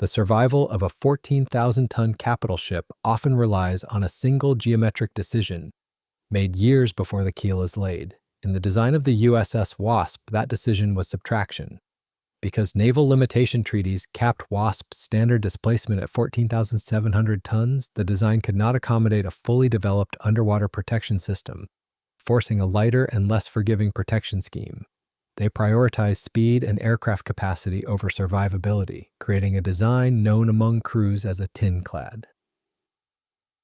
The survival of a 14,000-ton capital ship often relies on a single geometric decision made years before the keel is laid. In the design of the USS Wasp, that decision was subtraction. Because naval limitation treaties capped Wasp's standard displacement at 14,700 tons, the design could not accommodate a fully developed underwater protection system, forcing a lighter and less forgiving protection scheme. They prioritized speed and aircraft capacity over survivability, creating a design known among crews as a tin-clad.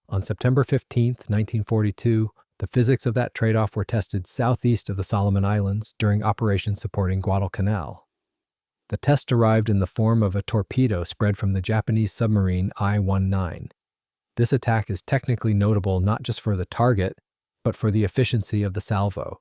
On September 15, 1942, the physics of that trade-off were tested southeast of the Solomon Islands during operations supporting Guadalcanal. The test arrived in the form of a torpedo spread from the Japanese submarine I-19. This attack is technically notable not just for the target, but for the efficiency of the salvo.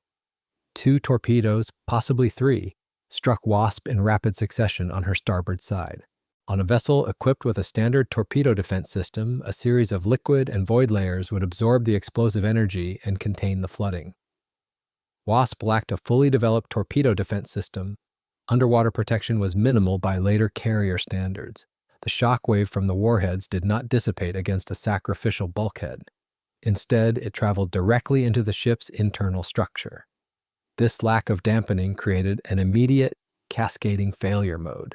2 torpedoes, possibly 3, struck Wasp in rapid succession on her starboard side. On a vessel equipped with a standard torpedo-defense system, a series of liquid and void layers would absorb the explosive energy and contain the flooding. Wasp lacked a fully developed torpedo-defense system. Underwater protection was minimal by later carrier standards. The shockwave from the warheads did not dissipate against a sacrificial bulkhead. Instead, it traveled directly into the ship's internal structure. This lack of dampening created an immediate, cascading failure mode.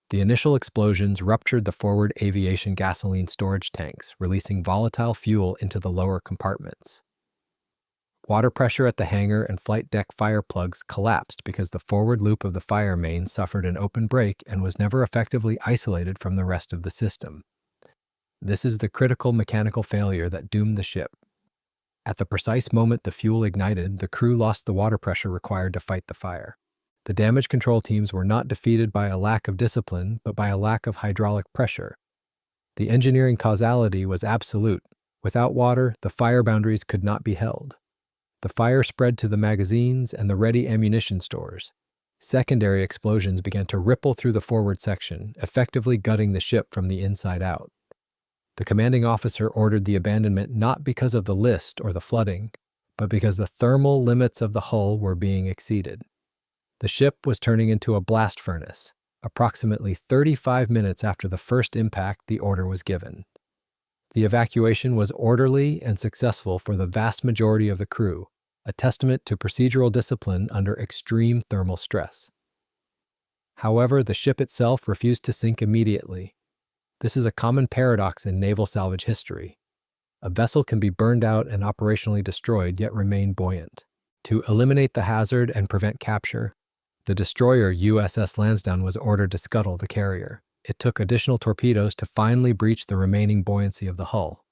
The initial explosions ruptured the forward aviation gasoline storage tanks, releasing volatile fuel into the lower compartments. Water pressure at the hangar and flight deck fire plugs collapsed because the forward loop of the fire main suffered an open break and was never effectively isolated from the rest of the system. This is the critical mechanical failure that doomed the ship. At the precise moment the fuel ignited, the crew lost the water pressure required to fight the fire. The damage control teams were not defeated by a lack of discipline, but by a lack of hydraulic pressure. The engineering causality was absolute. Without water, the fire boundaries could not be held. The fire spread to the magazines and the ready ammunition stores. Secondary explosions began to ripple through the forward section, effectively gutting the ship from the inside out. The commanding officer ordered the abandonment not because of the list or the flooding, but because the thermal limits of the hull were being exceeded. The ship was turning into a blast furnace. Approximately 35 minutes after the first impact, the order was given. The evacuation was orderly and successful for the vast majority of the crew, a testament to procedural discipline under extreme thermal stress. However, the ship itself refused to sink immediately. This is a common paradox in naval salvage history. A vessel can be burned out and operationally destroyed, yet remain buoyant. To eliminate the hazard and prevent capture, the destroyer USS Lansdowne was ordered to scuttle the carrier. It took additional torpedoes to finally breach the remaining buoyancy of the hull.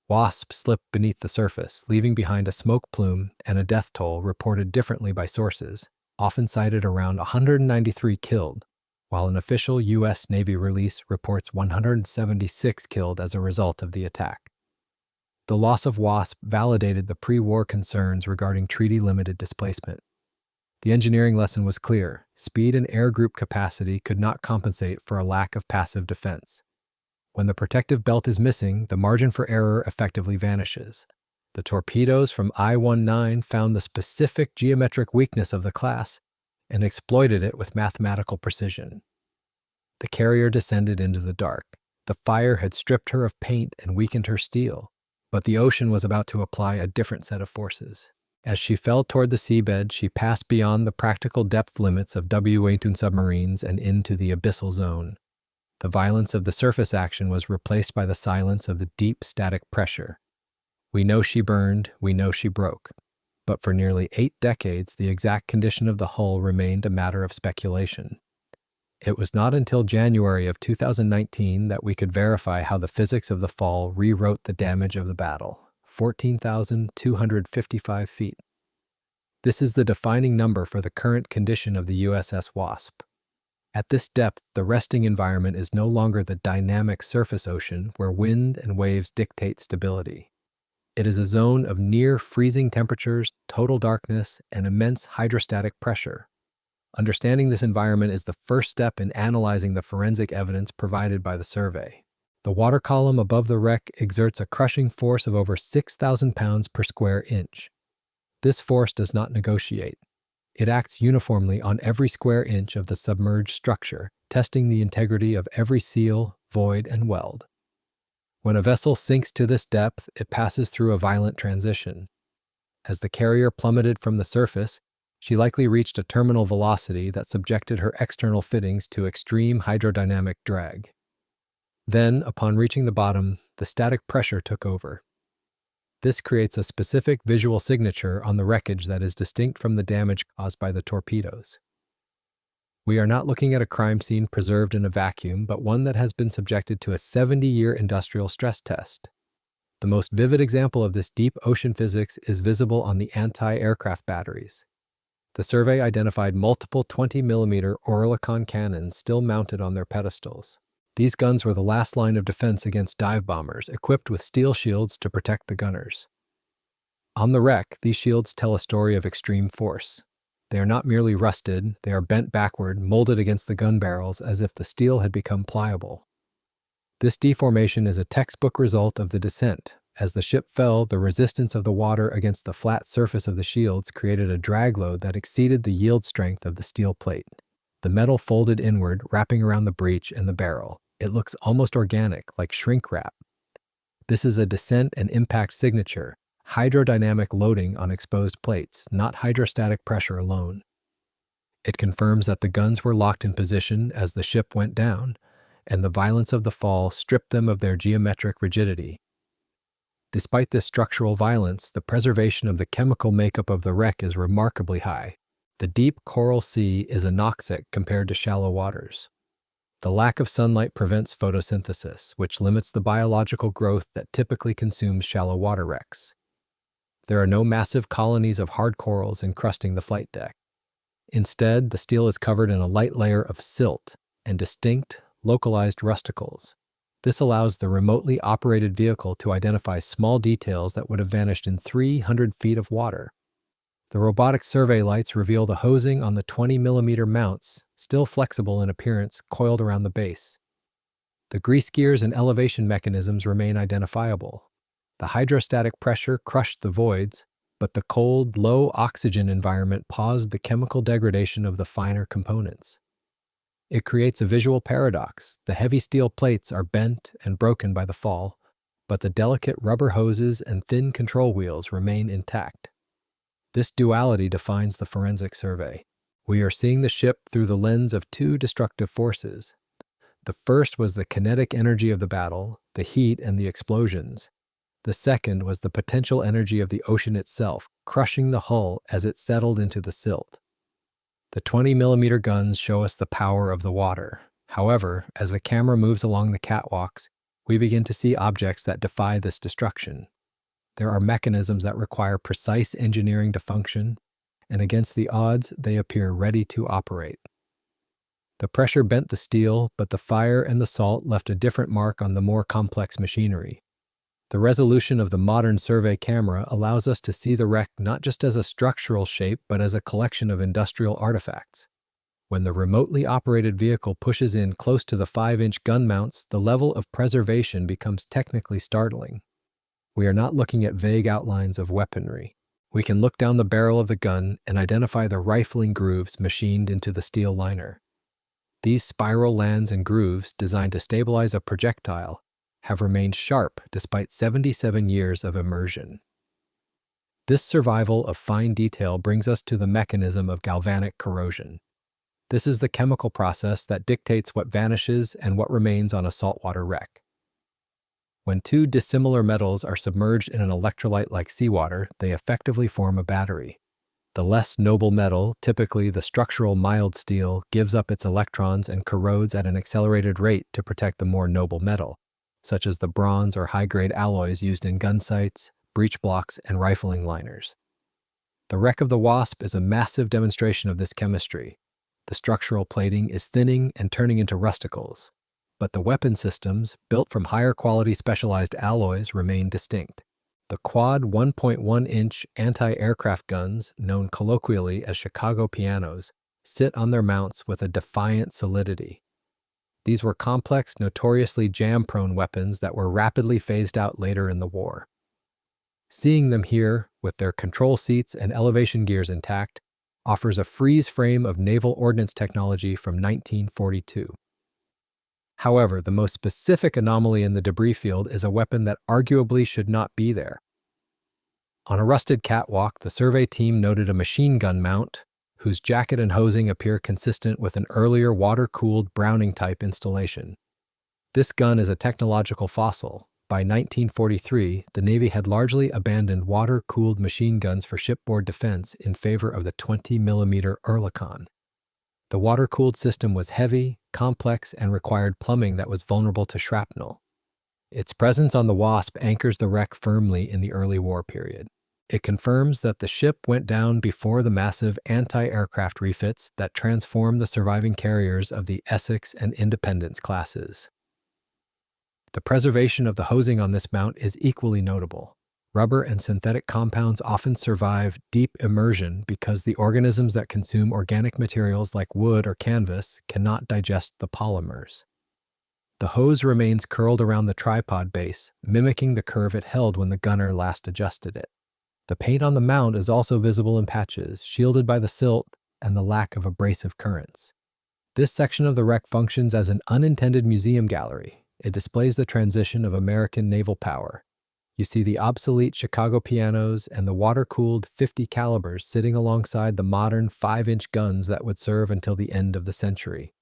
Wasp slipped beneath the surface, leaving behind a smoke plume and a death toll reported differently by sources, often cited around 193 killed, while an official U.S. Navy release reports 176 killed as a result of the attack. The loss of Wasp validated the pre-war concerns regarding treaty-limited displacement. The engineering lesson was clear: speed and air group capacity could not compensate for a lack of passive defense. When the protective belt is missing, the margin for error effectively vanishes. The torpedoes from I-19 found the specific geometric weakness of the class and exploited it with mathematical precision. The carrier descended into the dark. The fire had stripped her of paint and weakened her steel, but the ocean was about to apply a different set of forces. As she fell toward the seabed, she passed beyond the practical depth limits of W-18 submarines and into the abyssal zone. The violence of the surface action was replaced by the silence of the deep static pressure. We know she burned, we know she broke. But for nearly 8 decades, the exact condition of the hull remained a matter of speculation. It was not until January of 2019 that we could verify how the physics of the fall rewrote the damage of the battle. 14,255 feet. This is the defining number for the current condition of the USS Wasp. At this depth, the resting environment is no longer the dynamic surface ocean where wind and waves dictate stability. It is a zone of near freezing temperatures, total darkness, and immense hydrostatic pressure. Understanding this environment is the first step in analyzing the forensic evidence provided by the survey. The water column above the wreck exerts a crushing force of over 6,000 pounds per square inch. This force does not negotiate. It acts uniformly on every square inch of the submerged structure, testing the integrity of every seal, void, and weld. When a vessel sinks to this depth, it passes through a violent transition. As the carrier plummeted from the surface, she likely reached a terminal velocity that subjected her external fittings to extreme hydrodynamic drag. Then, upon reaching the bottom, the static pressure took over. This creates a specific visual signature on the wreckage that is distinct from the damage caused by the torpedoes. We are not looking at a crime scene preserved in a vacuum, but one that has been subjected to a 70-year industrial stress test. The most vivid example of this deep ocean physics is visible on the anti-aircraft batteries. The survey identified multiple 20mm Oerlikon cannons still mounted on their pedestals. These guns were the last line of defense against dive bombers, equipped with steel shields to protect the gunners. On the wreck, these shields tell a story of extreme force. They are not merely rusted, they are bent backward, molded against the gun barrels as if the steel had become pliable. This deformation is a textbook result of the descent. As the ship fell, the resistance of the water against the flat surface of the shields created a drag load that exceeded the yield strength of the steel plate. The metal folded inward, wrapping around the breech and the barrel. It looks almost organic, like shrink wrap. This is a descent and impact signature, hydrodynamic loading on exposed plates, not hydrostatic pressure alone. It confirms that the guns were locked in position as the ship went down, and the violence of the fall stripped them of their geometric rigidity. Despite this structural violence, the preservation of the chemical makeup of the wreck is remarkably high. The deep coral sea is anoxic compared to shallow waters. The lack of sunlight prevents photosynthesis, which limits the biological growth that typically consumes shallow water wrecks. There are no massive colonies of hard corals encrusting the flight deck. Instead, the steel is covered in a light layer of silt and distinct, localized rusticles. This allows the remotely operated vehicle to identify small details that would have vanished in 300 feet of water. The robotic survey lights reveal the hosing on the 20mm mounts, still flexible in appearance, coiled around the base. The grease gears and elevation mechanisms remain identifiable. The hydrostatic pressure crushed the voids, but the cold, low oxygen environment paused the chemical degradation of the finer components. It creates a visual paradox. The heavy steel plates are bent and broken by the fall, but the delicate rubber hoses and thin control wheels remain intact. This duality defines the forensic survey. We are seeing the ship through the lens of two destructive forces. The first was the kinetic energy of the battle, the heat and the explosions. The second was the potential energy of the ocean itself, crushing the hull as it settled into the silt. The 20mm guns show us the power of the water. However, as the camera moves along the catwalks, we begin to see objects that defy this destruction. There are mechanisms that require precise engineering to function, and against the odds, they appear ready to operate. The pressure bent the steel, but the fire and the salt left a different mark on the more complex machinery. The resolution of the modern survey camera allows us to see the wreck not just as a structural shape, but as a collection of industrial artifacts. When the remotely operated vehicle pushes in close to the 5-inch gun mounts, the level of preservation becomes technically startling. We are not looking at vague outlines of weaponry. We can look down the barrel of the gun and identify the rifling grooves machined into the steel liner. These spiral lands and grooves, designed to stabilize a projectile, have remained sharp despite 77 years of immersion. This survival of fine detail brings us to the mechanism of galvanic corrosion. This is the chemical process that dictates what vanishes and what remains on a saltwater wreck. When two dissimilar metals are submerged in an electrolyte like seawater, they effectively form a battery. The less noble metal, typically the structural mild steel, gives up its electrons and corrodes at an accelerated rate to protect the more noble metal, such as the bronze or high-grade alloys used in gun sights, breech blocks, and rifling liners. The wreck of the Wasp is a massive demonstration of this chemistry. The structural plating is thinning and turning into rusticles, but the weapon systems, built from higher-quality specialized alloys, remain distinct. The quad 1.1-inch anti-aircraft guns, known colloquially as Chicago pianos, sit on their mounts with a defiant solidity. These were complex, notoriously jam-prone weapons that were rapidly phased out later in the war. Seeing them here, with their control seats and elevation gears intact, offers a freeze frame of naval ordnance technology from 1942. However, the most specific anomaly in the debris field is a weapon that arguably should not be there. On a rusted catwalk, the survey team noted a machine gun mount whose jacket and hosing appear consistent with an earlier water-cooled Browning-type installation. This gun is a technological fossil. By 1943, the Navy had largely abandoned water-cooled machine guns for shipboard defense in favor of the 20mm Oerlikon. The water-cooled system was heavy, complex, and required plumbing that was vulnerable to shrapnel. Its presence on the Wasp anchors the wreck firmly in the early war period. It confirms that the ship went down before the massive anti-aircraft refits that transformed the surviving carriers of the Essex and Independence classes. The preservation of the hosing on this mount is equally notable. Rubber and synthetic compounds often survive deep immersion because the organisms that consume organic materials like wood or canvas cannot digest the polymers. The hose remains curled around the tripod base, mimicking the curve it held when the gunner last adjusted it. The paint on the mount is also visible in patches, shielded by the silt and the lack of abrasive currents. This section of the wreck functions as an unintended museum gallery. It displays the transition of American naval power. You see the obsolete Chicago pianos and the water-cooled .50 calibers sitting alongside the modern 5-inch guns that would serve until the end of the century.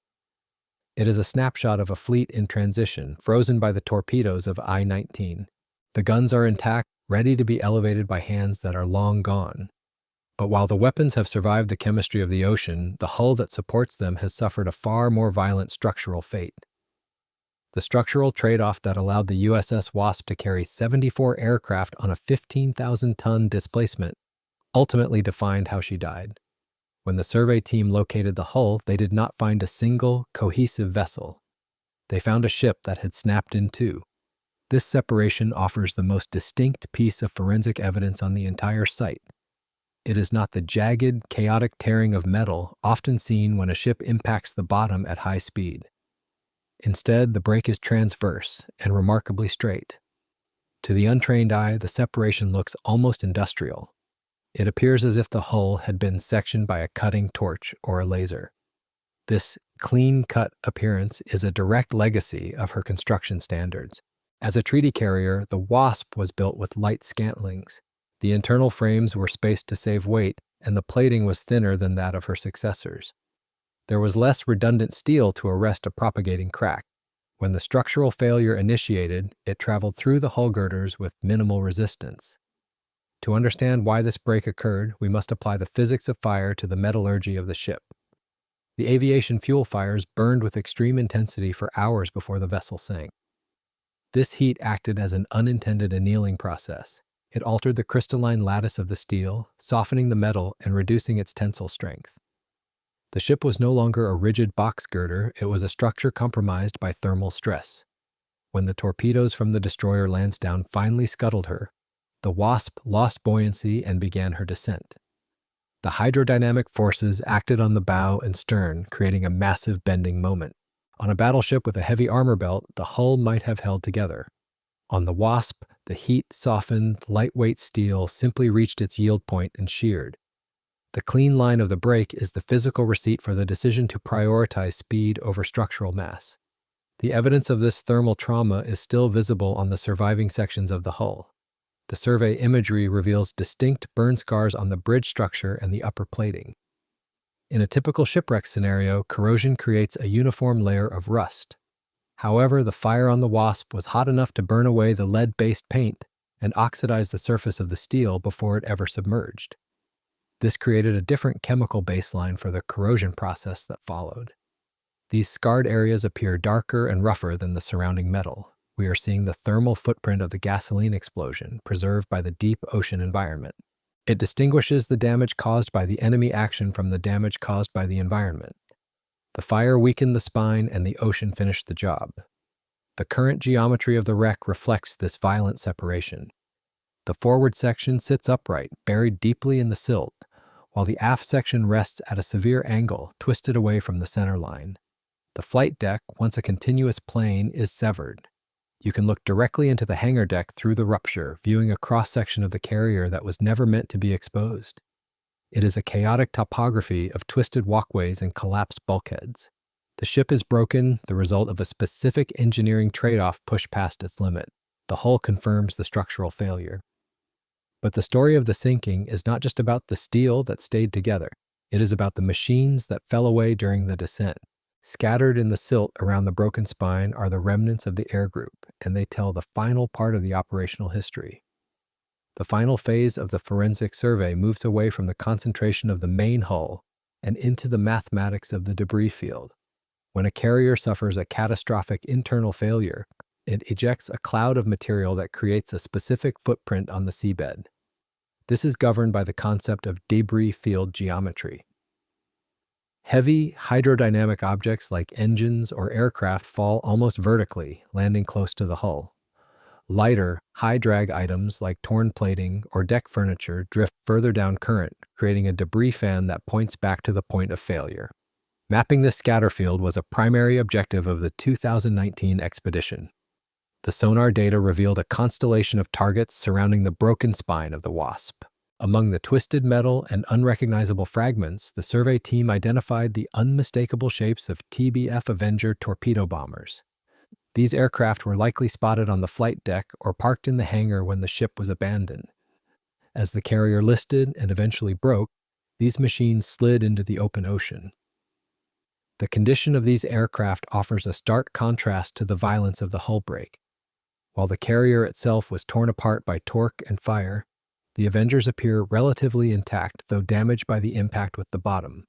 It is a snapshot of a fleet in transition, frozen by the torpedoes of I-19. The guns are intact, ready to be elevated by hands that are long gone. But while the weapons have survived the chemistry of the ocean, the hull that supports them has suffered a far more violent structural fate. The structural trade-off that allowed the USS Wasp to carry 74 aircraft on a 15,000-ton displacement ultimately defined how she died. When the survey team located the hull, they did not find a single, cohesive vessel. They found a ship that had snapped in two. This separation offers the most distinct piece of forensic evidence on the entire site. It is not the jagged, chaotic tearing of metal often seen when a ship impacts the bottom at high speed. Instead, the break is transverse and remarkably straight. To the untrained eye, the separation looks almost industrial. It appears as if the hull had been sectioned by a cutting torch or a laser. This clean-cut appearance is a direct legacy of her construction standards. As a treaty carrier, the Wasp was built with light scantlings. The internal frames were spaced to save weight, and the plating was thinner than that of her successors. There was less redundant steel to arrest a propagating crack. When the structural failure initiated, it traveled through the hull girders with minimal resistance. To understand why this break occurred, we must apply the physics of fire to the metallurgy of the ship. The aviation fuel fires burned with extreme intensity for hours before the vessel sank. This heat acted as an unintended annealing process. It altered the crystalline lattice of the steel, softening the metal and reducing its tensile strength. The ship was no longer a rigid box girder, it was a structure compromised by thermal stress. When the torpedoes from the destroyer Lansdowne finally scuttled her, the Wasp lost buoyancy and began her descent. The hydrodynamic forces acted on the bow and stern, creating a massive bending moment. On a battleship with a heavy armor belt, the hull might have held together. On the Wasp, the heat-softened, lightweight steel simply reached its yield point and sheared. The clean line of the break is the physical receipt for the decision to prioritize speed over structural mass. The evidence of this thermal trauma is still visible on the surviving sections of the hull. The survey imagery reveals distinct burn scars on the bridge structure and the upper plating. In a typical shipwreck scenario, corrosion creates a uniform layer of rust. However, the fire on the Wasp was hot enough to burn away the lead-based paint and oxidize the surface of the steel before it ever submerged. This created a different chemical baseline for the corrosion process that followed. These scarred areas appear darker and rougher than the surrounding metal. We are seeing the thermal footprint of the gasoline explosion, preserved by the deep ocean environment. It distinguishes the damage caused by the enemy action from the damage caused by the environment. The fire weakened the spine and the ocean finished the job. The current geometry of the wreck reflects this violent separation. The forward section sits upright, buried deeply in the silt, while the aft section rests at a severe angle, twisted away from the center line. The flight deck, once a continuous plane, is severed. You can look directly into the hangar deck through the rupture, viewing a cross-section of the carrier that was never meant to be exposed. It is a chaotic topography of twisted walkways and collapsed bulkheads. The ship is broken, the result of a specific engineering trade-off pushed past its limit. The hull confirms the structural failure. But the story of the sinking is not just about the steel that stayed together. It is about the machines that fell away during the descent. Scattered in the silt around the broken spine are the remnants of the air group, and they tell the final part of the operational history. The final phase of the forensic survey moves away from the concentration of the main hull and into the mathematics of the debris field. When a carrier suffers a catastrophic internal failure, it ejects a cloud of material that creates a specific footprint on the seabed. This is governed by the concept of debris field geometry. Heavy, hydrodynamic objects like engines or aircraft fall almost vertically, landing close to the hull. Lighter, high-drag items like torn plating or deck furniture drift further down current, creating a debris fan that points back to the point of failure. Mapping this scatter field was a primary objective of the 2019 expedition. The sonar data revealed a constellation of targets surrounding the broken spine of the Wasp. Among the twisted metal and unrecognizable fragments, the survey team identified the unmistakable shapes of TBF Avenger torpedo bombers. These aircraft were likely spotted on the flight deck or parked in the hangar when the ship was abandoned. As the carrier listed and eventually broke, these machines slid into the open ocean. The condition of these aircraft offers a stark contrast to the violence of the hull break. While the carrier itself was torn apart by torque and fire, the Avengers appear relatively intact, though damaged by the impact with the bottom.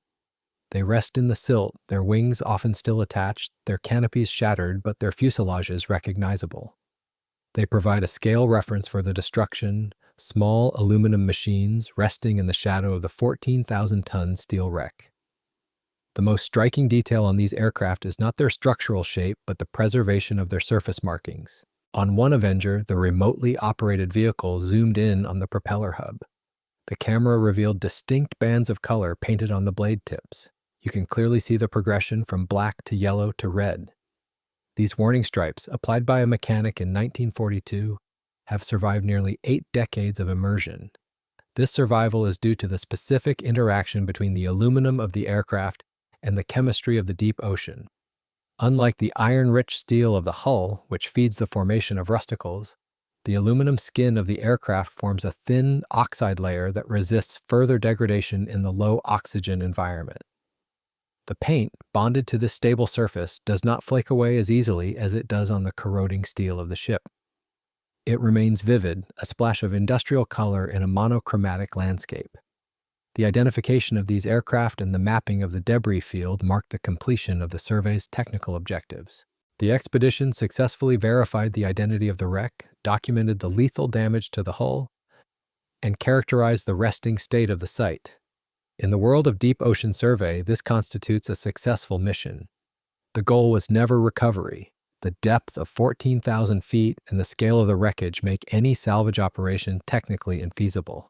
They rest in the silt, their wings often still attached, their canopies shattered, but their fuselages recognizable. They provide a scale reference for the destruction, small aluminum machines resting in the shadow of the 14,000-ton steel wreck. The most striking detail on these aircraft is not their structural shape, but the preservation of their surface markings. On one Avenger, the remotely operated vehicle zoomed in on the propeller hub. The camera revealed distinct bands of color painted on the blade tips. You can clearly see the progression from black to yellow to red. These warning stripes, applied by a mechanic in 1942, have survived nearly 8 decades of immersion. This survival is due to the specific interaction between the aluminum of the aircraft and the chemistry of the deep ocean. Unlike the iron-rich steel of the hull, which feeds the formation of rusticles, the aluminum skin of the aircraft forms a thin oxide layer that resists further degradation in the low-oxygen environment. The paint, bonded to this stable surface, does not flake away as easily as it does on the corroding steel of the ship. It remains vivid, a splash of industrial color in a monochromatic landscape. The identification of these aircraft and the mapping of the debris field marked the completion of the survey's technical objectives. The expedition successfully verified the identity of the wreck, documented the lethal damage to the hull, and characterized the resting state of the site. In the world of deep ocean survey, this constitutes a successful mission. The goal was never recovery. The depth of 14,000 feet and the scale of the wreckage make any salvage operation technically infeasible.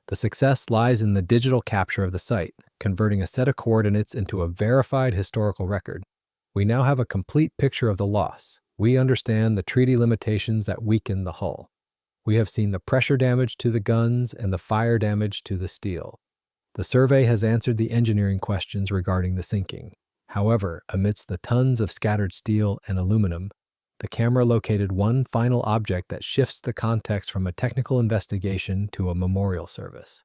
The success lies in the digital capture of the site, converting a set of coordinates into a verified historical record. We now have a complete picture of the loss. We understand the treaty limitations that weaken the hull. We have seen the pressure damage to the guns and the fire damage to the steel. The survey has answered the engineering questions regarding the sinking. However, amidst the tons of scattered steel and aluminum, the camera located one final object that shifts the context from a technical investigation to a memorial service.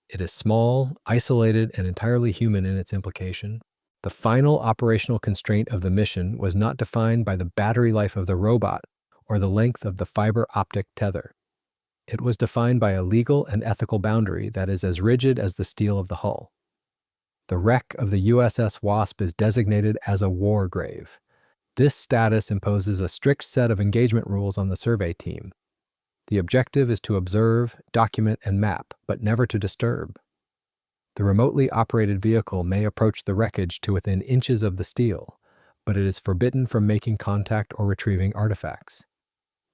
It is small, isolated, and entirely human in its implication. The final operational constraint of the mission was not defined by the battery life of the robot or the length of the fiber optic tether. It was defined by a legal and ethical boundary that is as rigid as the steel of the hull. The wreck of the USS Wasp is designated as a war grave. This status imposes a strict set of engagement rules on the survey team. The objective is to observe, document, and map, but never to disturb. The remotely operated vehicle may approach the wreckage to within inches of the steel, but it is forbidden from making contact or retrieving artifacts.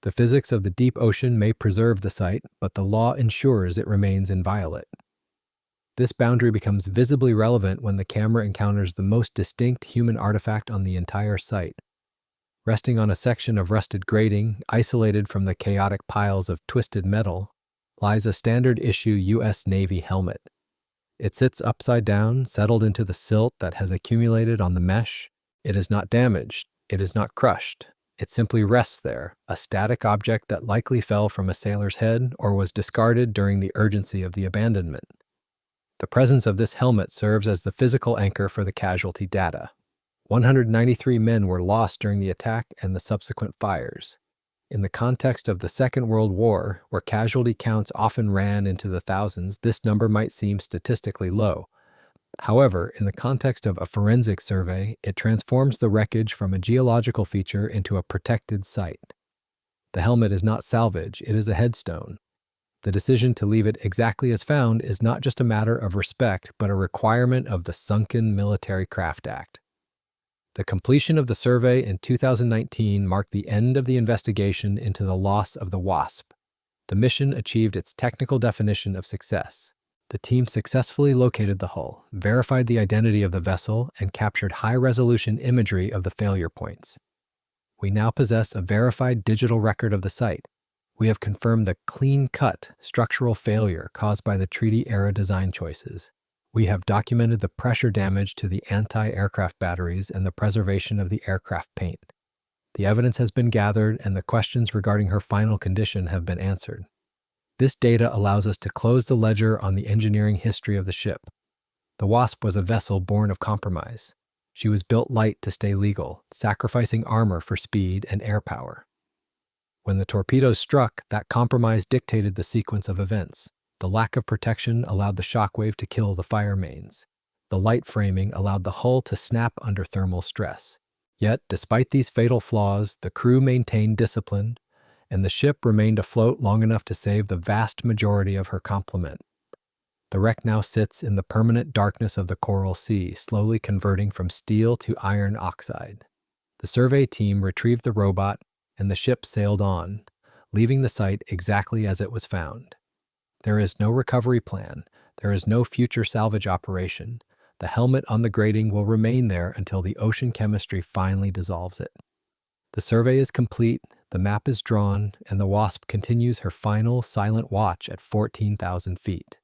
The physics of the deep ocean may preserve the site, but the law ensures it remains inviolate. This boundary becomes visibly relevant when the camera encounters the most distinct human artifact on the entire site. Resting on a section of rusted grating, isolated from the chaotic piles of twisted metal, lies a standard-issue U.S. Navy helmet. It sits upside down, settled into the silt that has accumulated on the mesh, It is not damaged. It is not crushed. It simply rests there, a static object that likely fell from a sailor's head or was discarded during the urgency of the abandonment. The presence of this helmet serves as the physical anchor for the casualty data. 193 men were lost during the attack and the subsequent fires. In the context of the Second World War, where casualty counts often ran into the thousands, this number might seem statistically low. However, in the context of a forensic survey, it transforms the wreckage from a geological feature into a protected site. The helmet is not salvage, it is a headstone. The decision to leave it exactly as found is not just a matter of respect, but a requirement of the Sunken Military Craft Act. The completion of the survey in 2019 marked the end of the investigation into the loss of the Wasp. The mission achieved its technical definition of success. The team successfully located the hull, verified the identity of the vessel, and captured high-resolution imagery of the failure points. We now possess a verified digital record of the site. We have confirmed the clean-cut structural failure caused by the treaty-era design choices. We have documented the pressure damage to the anti-aircraft batteries and the preservation of the aircraft paint. The evidence has been gathered, and the questions regarding her final condition have been answered. This data allows us to close the ledger on the engineering history of the ship. The Wasp was a vessel born of compromise. She was built light to stay legal, sacrificing armor for speed and air power. When the torpedoes struck, that compromise dictated the sequence of events. The lack of protection allowed the shockwave to kill the fire mains. The light framing allowed the hull to snap under thermal stress. Yet, despite these fatal flaws, the crew maintained discipline, and the ship remained afloat long enough to save the vast majority of her complement. The wreck now sits in the permanent darkness of the Coral Sea, slowly converting from steel to iron oxide. The survey team retrieved the robot, and the ship sailed on, leaving the site exactly as it was found. There is no recovery plan. There is no future salvage operation. The helmet on the grating will remain there until the ocean chemistry finally dissolves it. The survey is complete, the map is drawn, and the Wasp continues her final silent watch at 14,000 feet.